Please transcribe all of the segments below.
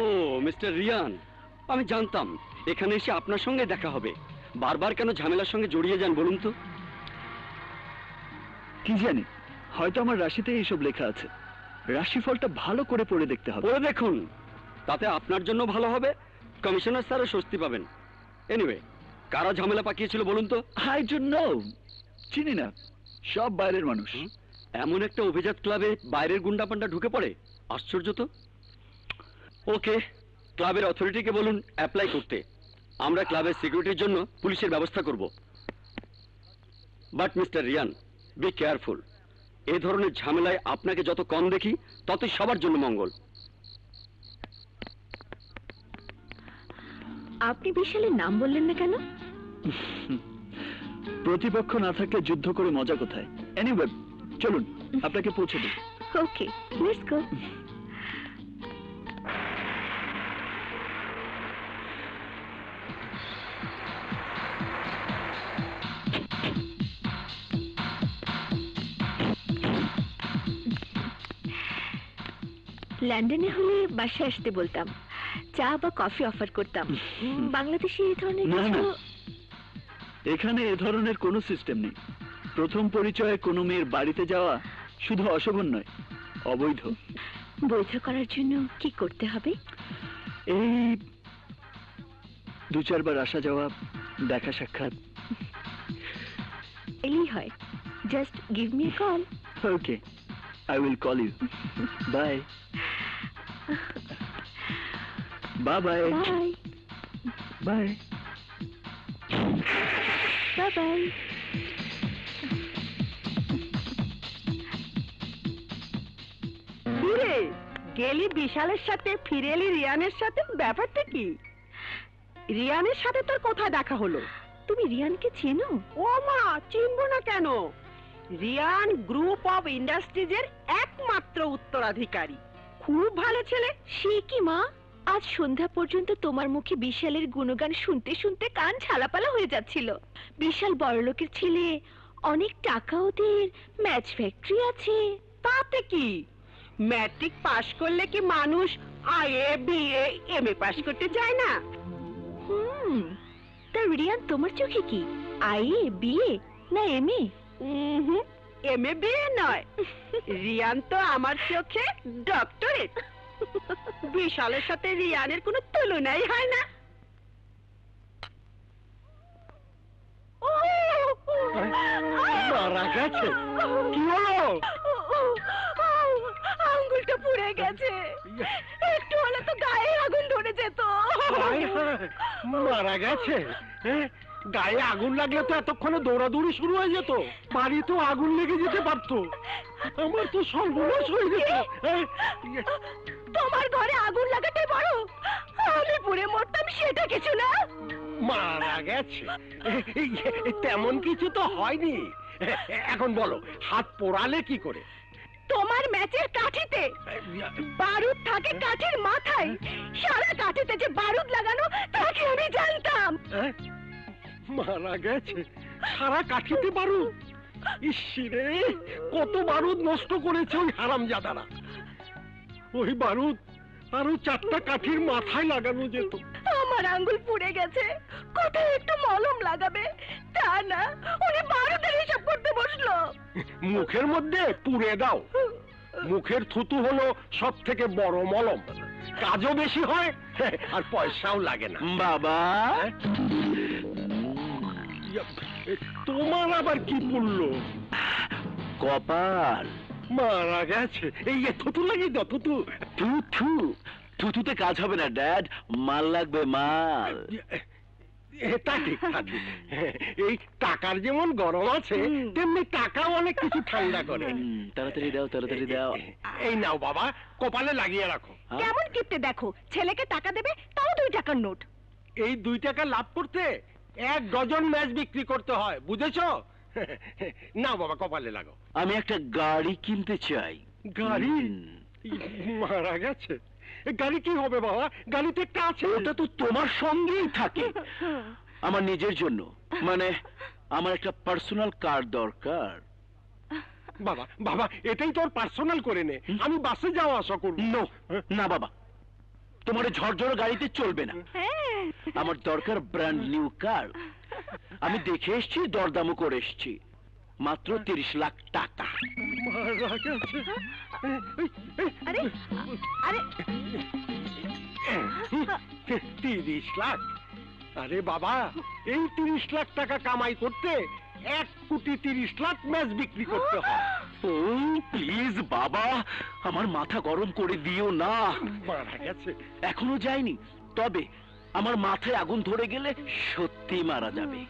ও mister Riyan, আমি জানতাম এখানে এসে আপনার সঙ্গে দেখা হবে। বারবার কেন ঝামেলার সঙ্গে জড়িয়ে যান বলুন তো? কি জানি, হয়তো আমার রাশিতে এইসব লেখা আছে। রাশিফলটা ভালো করে পড়ে দেখতে হবে। পড়ে দেখুন, তাতে আপনার জন্য ভালো হবে, কমিশনার স্যারও স্বস্তি পাবেন। এনিওয়ে, কারা ঝামেলা পাকিয়েছিল বলুন তো? আই ডোন্ট নো, চিনি না, সব বাইরের মানুষ। এমন একটা অভিজাত ক্লাবে বাইরের গুন্ডা পান্ডা ঢুকে পড়ে, আশ্চর্য তো। ওকে, ক্লাবের অথরিটিকে বলুন অ্যাপ্লাই করতে। আমরা ক্লাবের সিকিউরিটির জন্য পুলিশের ব্যবস্থা করব। But mister Ryan, be careful. এই ধরনের ঝামেলায় আপনাকে যত কম দেখি ততই সবার জন্য মঙ্গল। আপনি বিশালের নাম বললেন না কেন? প্রতিপক্ষ না থাকলে যুদ্ধ করে মজা কোথায়? এনিওয়ে, চলুন আপনাকে পৌঁছে দিই। ওকে, লেটস গো। লন্ডনে হলে বাসায় আসতে বলতাম, চা বা কফি অফার করতাম। বাংলাদেশে এই ধরনের না কিছু? না, এখানে এ ধরনের কোনো সিস্টেম নেই। প্রথম পরিচয়ে কোনো মেয়ের বাড়িতে যাওয়া শুধু অশোভন নয়, অবৈধ। বৈধ করার জন্য কি করতে হবে? এই 2-4 বার আসা যাওয়া, দেখা সাক্ষাৎ। এলেই হয়। Just give me a call. Okay, I will call you. Bye bye bye bye bye bye bye. কিরে, গেলি বিশালের সাথে, ফিরে এলি রিয়ানের সাথে, ব্যাপারটা কি? রিয়ানের সাথে তোর কোথায় দেখা হলো? তুমি রিয়ানকে চেনো? ও মা, চিনবো না কেন? রিয়ান গ্রুপ অফ ইন্ডাস্ট্রিজের একমাত্র উত্তরাধিকারী। খুব ভালো ছেলে। সে কি মা, আজ সন্ধ্যা পর্যন্ত তোমার মুখে বিশালের গুণগান শুনতে শুনতে কান ঝালাপালা হয়ে যাচ্ছিল। বিশাল বড়লোকের ছেলে, অনেক টাকা ওদের, ম্যাচ ফ্যাক্টরি আছে। তাতে কি? ম্যাট্রিক পাশ করলে কি মানুষ আইএ বিএ এমএ পাশ করতে যায় না? তা রিয়ান তোমার চোখে কি আইএ বিএ না এমএ? এমএ বিএ নয়, রিয়ান তো আমার চোখে ডক্টরেট। বিশালের সাথে রিয়ানের কোনো তুলনাই হয় না। মারা গেছে? কি হলো? আঙ্গুলটা পুড়ে গেছে। একটু হলে তো গায়ে আগুন ধরে যেত। মারা গেছে? গায়ে আগুন লাগলে তো এতক্ষণে দৌড়াদৌড়ি শুরু হয়ে যেত, বাড়ি তো আগুন লেগে যেতে পারতো। আমার তো সর্বনাশ হয়ে যেত। তোমার ঘরে আগুন লাগাতে বড়, আমি পুড়ে মরতাম সেটা কিছু না। মারা গেছে তেমন কিছু তো হয়নি। এখন বলো, হাত পোড়ালে কি করে? তোমার ম্যাচের কাঠিতে বারুদ থাকে, কাঠির মাথায়। সারা কাঠিতে যে বারুদ লাগানো তাকে আমি জানতাম। মারা গেছে সারা কাঠিতে বারুদ? ইসরে, কত বারুদ নষ্ট করেছে ওই হারামজাদারা। ওই বারুদ আরো 4টা কাঠির মাথায় লাগানো যেত। আমার আঙ্গুল পুড়ে গেছে, কোথায় একটু মলম লাগাবে, তা না উনি বারুদের হিসাব করতে বসলো। মুখের মধ্যে পুড়ে দাও। মুখের থুতু হলো সব থেকে বড় মলম, কাজও বেশি হয় আর পয়সাও লাগে না। বাবা, তোমার আবার কি পড়লো? কপাল। মারা গেছে। এই থুতু লাগিয়ে দাও, থুতু। থুতুতে কাজ হবে না ড্যাড, মাল লাগবে, মাল। তা ঠিক, তা ঠিক। এই টাকার যেমন গরম আছে, তেমনি টাকাও অনেক কিছু ঠান্ডা করে। তাড়াতাড়ি দাও, তাড়াতাড়ি দাও। এই নাও বাবা, কপালে লাগিয়ে রাখো। কেমন কিপটে দেখো, ছেলেকে টাকা দেবে তাও 2 টাকার নোট। এই 2 টাকা লাভ করতে 1 ডজন ম্যাচ বিক্রি করতে হয়, বুঝেছো? নাও বাবা, কপালে লাগাও। আমি একটা গাড়ি কিনতে চাই। গাড়ি? মারা গেছে। গাড়ি কি হবে বাবা? গাড়িতে একটা আছে। ওটা তো তোমার সঙ্গেই থাকে। আমার নিজের জন্য, মানে আমার একটা পার্সোনাল কার দরকার। বাবা বাবা, এটাই তোর পার্সোনাল করে নে, আমি বাসে যাওয়া আসা করব। নো, না বাবা, তোমার এই ঝরঝর গাড়িতে চলবে না। হ্যাঁ আমার দরকার ব্র্যান্ড নিউ কার। আমি দেখে এসেছি, দরদামও করে এসেছি, মাত্র 30 লাখ টাকা। আরে আরে 30 লাখ? আরে বাবা, এই 30 লাখ টাকা কামাই করতে 1,30,00,000 ম্যাচ বিক্রি করতে হয়। ও প্লিজ বাবা, আমার মাথা গরম করে দিও না। মারা গেছে। এখনো যায়নি, তবে আমার মাথায় আগুন ধরে গেলে সত্যি মারা যাবে।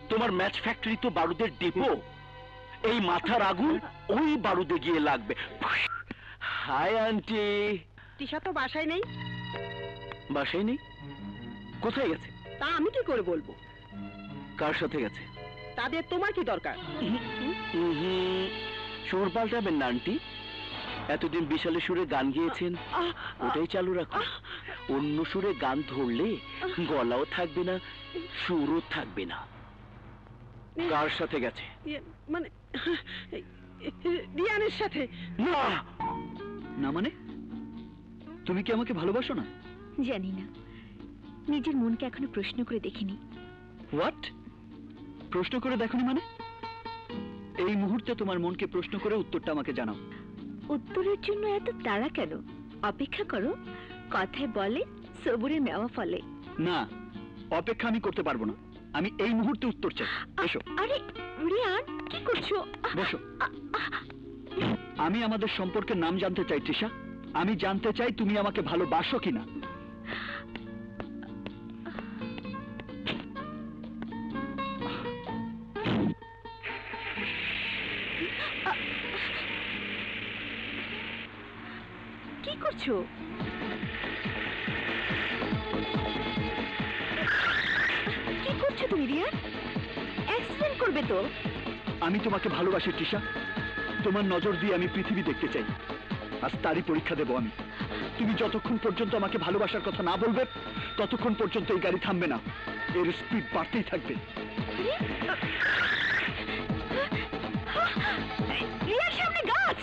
তোমার ম্যাচ ফ্যাক্টরি তো বারুদের ডিপো, এই মাথার আগুন ওই বারুদে গিয়ে লাগবে। Hi aunty. তিশা তো বাসায় নেই। বাসায় নেই? কোথায় গেছে? তা আমি কি করে বলবো? কার সাথে গেছে? তাদের তোমার কি দরকার? সুর পাল্টাবেন না আন্টি। এতদিন বিশালে সুরে গান গেয়েছেন, ওটাই চালু রাখুন। অন্য সুরে গান ধরলে গলাও থাকবে না, সুরও থাকবে না। কার সাথে গেছে? মানে রিয়ানের সাথে। না না মানে, তুমি কি আমাকে ভালোবাসো না? জানি না, নিজের মনকে এখনো প্রশ্ন করে দেখিনি। হোয়াট? প্রশ্ন করে দেখনি মানে? এই মুহূর্তে তোমার মনকে প্রশ্ন করে উত্তরটা আমাকে জানাও। উত্তরের জন্য এত তাড়া কেন? অপেক্ষা করো, কথায় বলে সবুরে মেওয়া ফলে। না, অপেক্ষা আমি করতে পারবো না। আমি এই মুহূর্তে উত্তর চাই। এসো। আরে রিয়ান, কি করছো? বসো। আমি আমাদের সম্পর্কের নাম জানতে চাই তৃষা। আমি জানতে চাই তুমি আমাকে ভালোবাসো কিনা। কি করছো? কি করছো তুমি রিয়ান? অ্যাক্সিডেন্ট করবে তো। আমি তোমাকে ভালোবাসি তৃষা। তোমার নজর দিয়ে আমি পৃথিবী দেখতে চাই। আজ তারই পরীক্ষা দেব আমি। তুমি যতক্ষণ পর্যন্ত আমাকে ভালোবাসার কথা না বলবে, ততক্ষণ পর্যন্ত এই গাড়ি থামবে না। এর স্পিড বাড়তেই থাকবে। রিয়ার সামনে গাছ।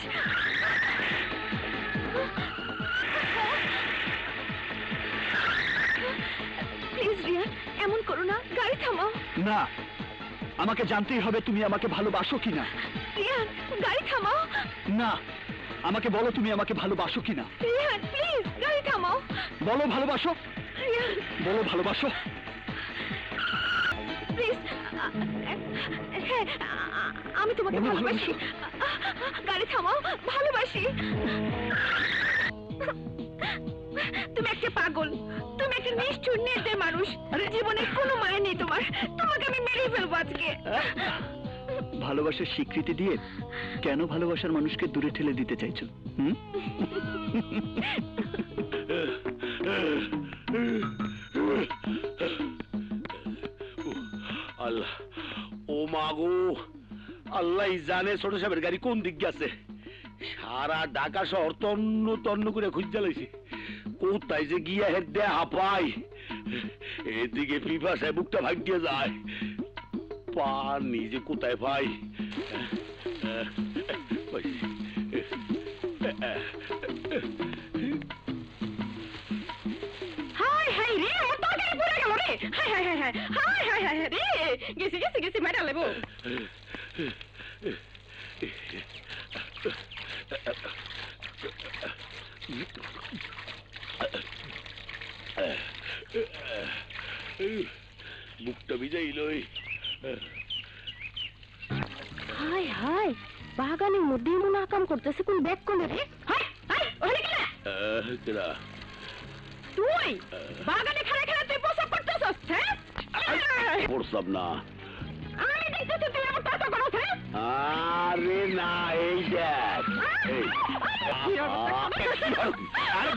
প্লিজ রিয়ান, এমন করো না, গাড়ি থামাও। না, আমাকে জানতেই হবে তুমি আমাকে ভালোবাসো কিনা। রিয়ান, গাড়ি থামাও। না, আমাকে বলো তুমি আমাকে ভালোবাসো কিনা। রিয়ান প্লিজ, গাড়ি থামাও। বলো ভালোবাসো। রিয়ান বলো ভালোবাসো। প্লিজ। হ্যাঁ, আমি তোমাকে বলো, ভালোবাসি। গাড়ি থামাও, ভালোবাসি। তুমি একটা পাগল, তুমি একটা নিষ্ঠুর নির্দয় মানুষ। জীবনে কোনো মানে নেই তোমার। তোমাকে আমি মেরে ফেলবো আজকে। ভালোবাসার স্বীকৃতি দিয়ে কেন ভালোবাসার মানুষকে দূরে ঠেলে দিতে চাইছো? হুম? আল্লাহ, ও মাগো, আল্লাহ জানে ছোট সাহেবের গাড়ি কোন দিক গেছে। সারা ঢাকা শহর তন্ন তন্ন করে খুঁজে লাইছি, কোথায় যে গিয়া হেড দেয়া হাঁপাই। এদিকে পিপাসায় বুকটা ভাগিয়ে যায়, পানি যে কোথায় পাই। হাই হাই রে, আমার তরকারি পুড়ে গেল রে। High high high high high high high রে, গেছি গেছি গেছি মেটা লেবো। বুকটা ভিজাইলই। হাই হাই, বাগানের মধ্যে মনে আকাম করতেছে কোন ব্যাগ কোনে রে? হাই হাই, ওখানে কি না? কেডা? তুই বাগানে খেলা খেলা তুই প্রসাব করতেছস, হ্যাঁ? প্রসাব না, আমি দেখতেছি তুই আমার টাকা করছ, হ্যাঁ? আরে না, এই দেখ। এই, কি অবস্থা? আরে